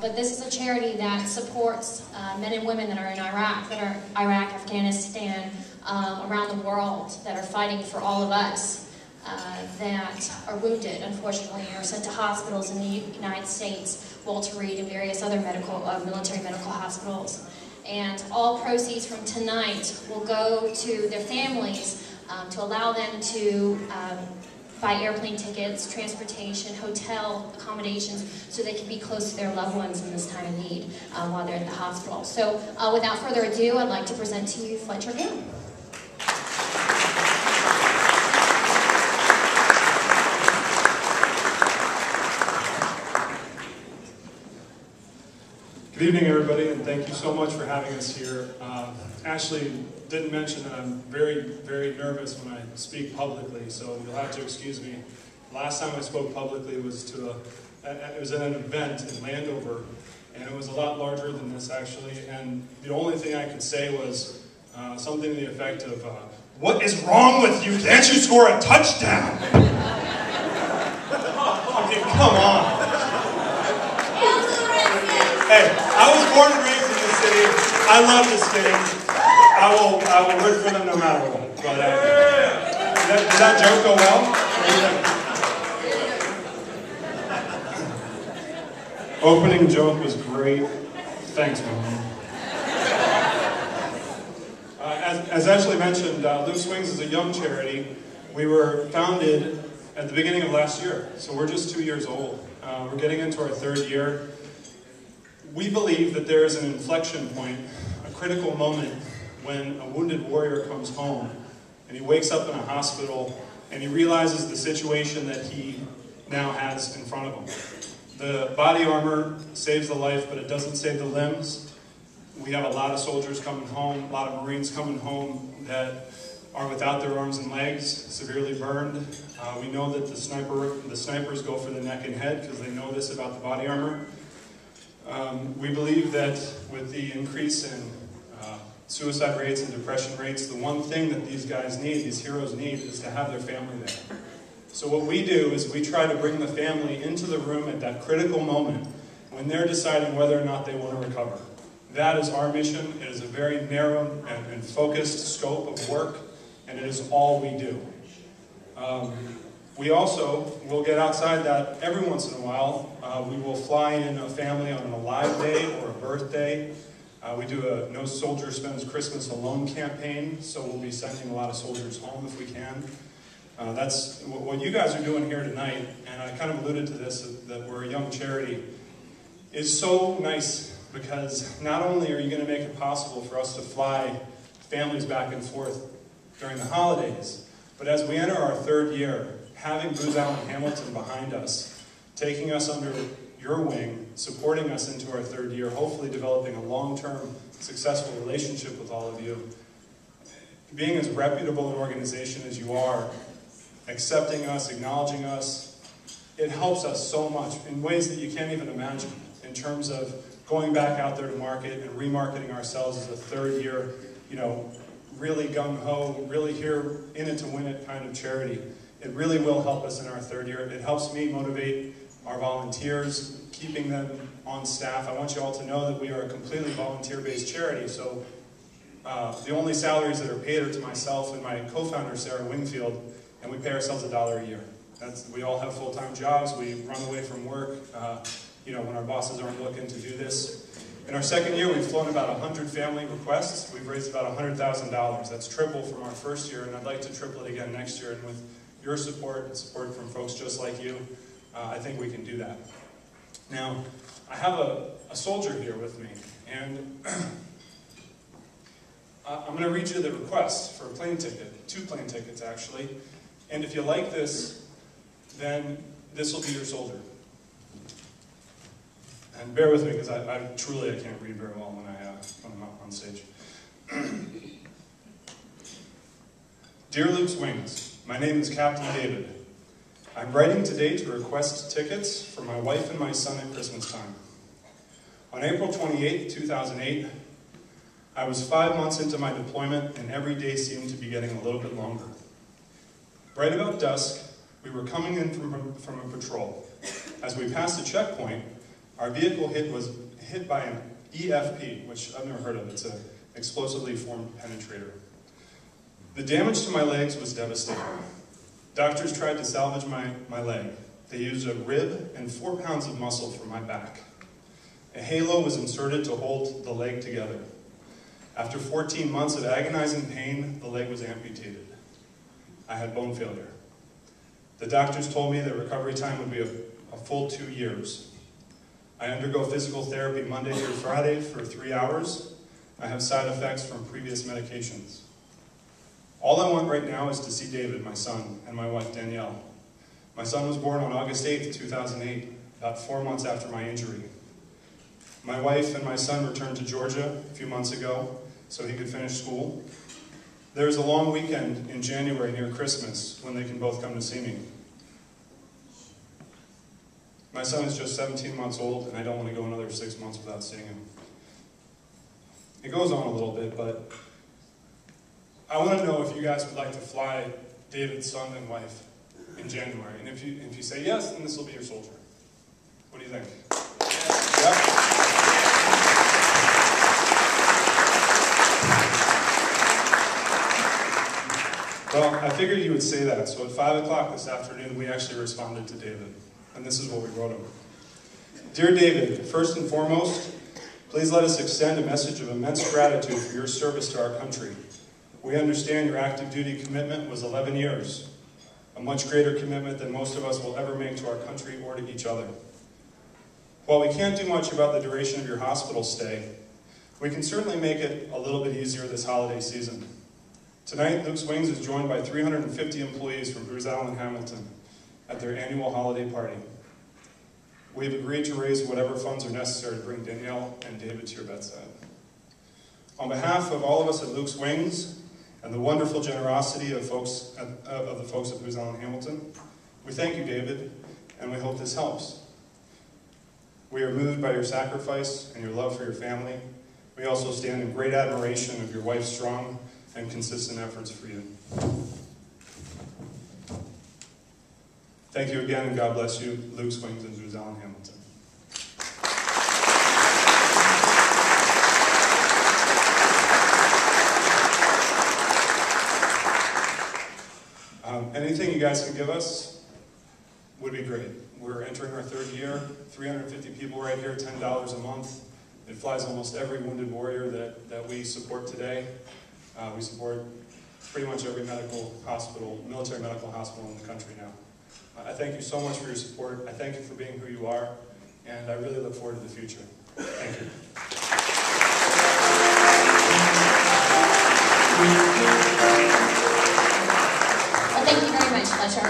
But this is a charity that supports men and women that are in Iraq, Afghanistan, around the world, that are fighting for all of us, that are wounded, unfortunately, or sent to hospitals in the United States, Walter Reed and various other military medical hospitals. And all proceeds from tonight will go to their families to allow them to buy airplane tickets, transportation, hotel accommodations, so they can be close to their loved ones in this time of need while they're at the hospital. So without further ado, I'd like to present to you Fletcher Gill. Good evening, everybody, and thank you so much for having us here. Ashley didn't mention that I'm very, very nervous when I speak publicly, so you'll have to excuse me. Last time I spoke publicly was it was at an event in Landover, and it was a lot larger than this, actually, and the only thing I could say was something to the effect of, "What is wrong with you? Can't you score a touchdown?" I mean, come on. Hey, I was born and raised in this city. I love this city. I will root for them no matter what. But, did that joke go well? Opening joke was great. Thanks, Mom. As Ashley mentioned, Loose Wings is a young charity. We were founded at the beginning of last year, so we're just 2 years old. We're getting into our 3rd year. We believe that there is an inflection point, a critical moment, when a wounded warrior comes home and he wakes up in a hospital and he realizes the situation that he now has in front of him. The body armor saves the life, but it doesn't save the limbs. We have a lot of soldiers coming home, a lot of Marines coming home that are without their arms and legs, severely burned. We know that the snipers go for the neck and head because they know this about the body armor. We believe that with the increase in suicide rates and depression rates, the one thing that these guys need, these heroes need, is to have their family there. So what we do is we try to bring the family into the room at that critical moment when they're deciding whether or not they want to recover. That is our mission. It is a very narrow and focused scope of work, and it is all we do. We also will get outside that every once in a while. We will fly in a family on an Alive Day or a birthday. We do a No Soldier Spends Christmas Alone campaign, so we'll be sending a lot of soldiers home if we can. That's what you guys are doing here tonight, and I kind of alluded to this, that we're a young charity, is so nice because not only are you going to make it possible for us to fly families back and forth during the holidays, but as we enter our 3rd year, having Booz Allen Hamilton behind us, taking us under your wing, supporting us into our 3rd year, hopefully developing a long-term, successful relationship with all of you, being as reputable an organization as you are, accepting us, acknowledging us, it helps us so much in ways that you can't even imagine, in terms of going back out there to market and remarketing ourselves as a 3rd year, really gung-ho, really here in it to win it kind of charity. It really will help us in our 3rd year. It helps me motivate our volunteers, keeping them on staff. I want you all to know that we are a completely volunteer-based charity, so the only salaries that are paid are to myself and my co-founder, Sarah Wingfield, and we pay ourselves $1 a year. We all have full-time jobs. We run away from work, when our bosses aren't looking to do this. In our 2nd year, we've flown about 100 family requests. We've raised about $100,000. That's triple from our 1st year, and I'd like to triple it again next year. And with your support and support from folks just like you, I think we can do that. Now, I have a soldier here with me, and I'm going to read you the request for a plane ticket, 2 plane tickets actually, and if you like this, then this will be your soldier. And bear with me, because I can't read very well when I'm on stage. Dear Luke's Wings, my name is Captain David. I'm writing today to request tickets for my wife and my son at Christmas time. On April 28, 2008, I was 5 months into my deployment, and every day seemed to be getting a little bit longer. Right about dusk, we were coming in from a patrol. As we passed a checkpoint, Our vehicle was hit by an EFP, which I've never heard of. It's an explosively formed penetrator. The damage to my legs was devastating. Doctors tried to salvage my leg. They used a rib and 4 pounds of muscle from my back. A halo was inserted to hold the leg together. After 14 months of agonizing pain, the leg was amputated. I had bone failure. The doctors told me that recovery time would be a full 2 years. I undergo physical therapy Monday through Friday for 3 hours. I have side effects from previous medications. All I want right now is to see David, my son, and my wife Danielle. My son was born on August 8th, 2008, about 4 months after my injury. My wife and my son returned to Georgia a few months ago so he could finish school. There's a long weekend in January near Christmas when they can both come to see me. My son is just 17 months old, and I don't want to go another 6 months without seeing him. It goes on a little bit, but I want to know if you guys would like to fly David's son and wife in January. And if you say yes, then this will be your soldier. What do you think? Yeah? Well, I figured you would say that, so at 5 o'clock this afternoon, we actually responded to David, and this is what we wrote him. Dear David, first and foremost, please let us extend a message of immense gratitude for your service to our country. We understand your active duty commitment was 11 years, a much greater commitment than most of us will ever make to our country or to each other. While we can't do much about the duration of your hospital stay, we can certainly make it a little bit easier this holiday season. Tonight, Luke's Wings is joined by 350 employees from Booz Allen Hamilton at their annual holiday party. We've agreed to raise whatever funds are necessary to bring Danielle and David to your bedside. On behalf of all of us at Luke's Wings and the wonderful generosity of the folks at Booz Allen Hamilton, we thank you, David, and we hope this helps. We are moved by your sacrifice and your love for your family. We also stand in great admiration of your wife's strong and consistent efforts for you. Thank you again, and God bless you, Luke's Wings and Booz Allen Hamilton. Anything you guys can give us would be great. We're entering our 3rd year, 350 people right here, $10 a month. It flies almost every wounded warrior that we support today. We support pretty much every medical hospital, military medical hospital in the country now. I thank you so much for your support. I thank you for being who you are, and I really look forward to the future. Thank you. Well, thank you very much, Fletcher.